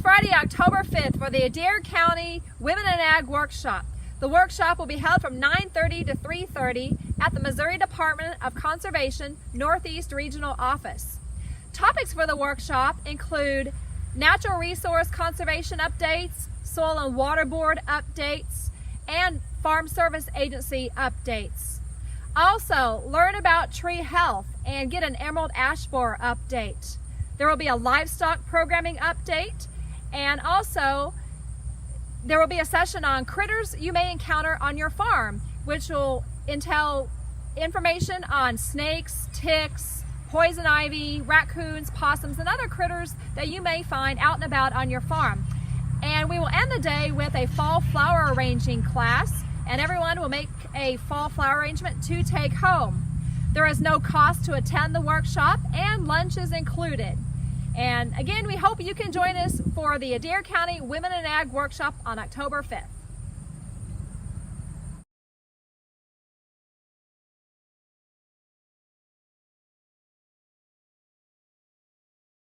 Friday, October 5th for the Adair County Women in Ag Workshop. The workshop will be held from 9:30 to 3:30 at the Missouri Department of Conservation Northeast Regional Office. Topics for the workshop include natural resource conservation updates, soil and water board updates, and Farm Service Agency updates. Also, learn about tree health and get an emerald ash borer update. There will be a livestock programming update, and also there will be a session on critters you may encounter on your farm, which will entail information on snakes, ticks, poison ivy, raccoons, possums, and other critters that you may find out and about on your farm. And we will end the day with a fall flower arranging class, and everyone will make a fall flower arrangement to take home. There is no cost to attend the workshop, and lunch is included. And again, we hope you can join us for the Adair County Women in Ag Workshop on October 5th.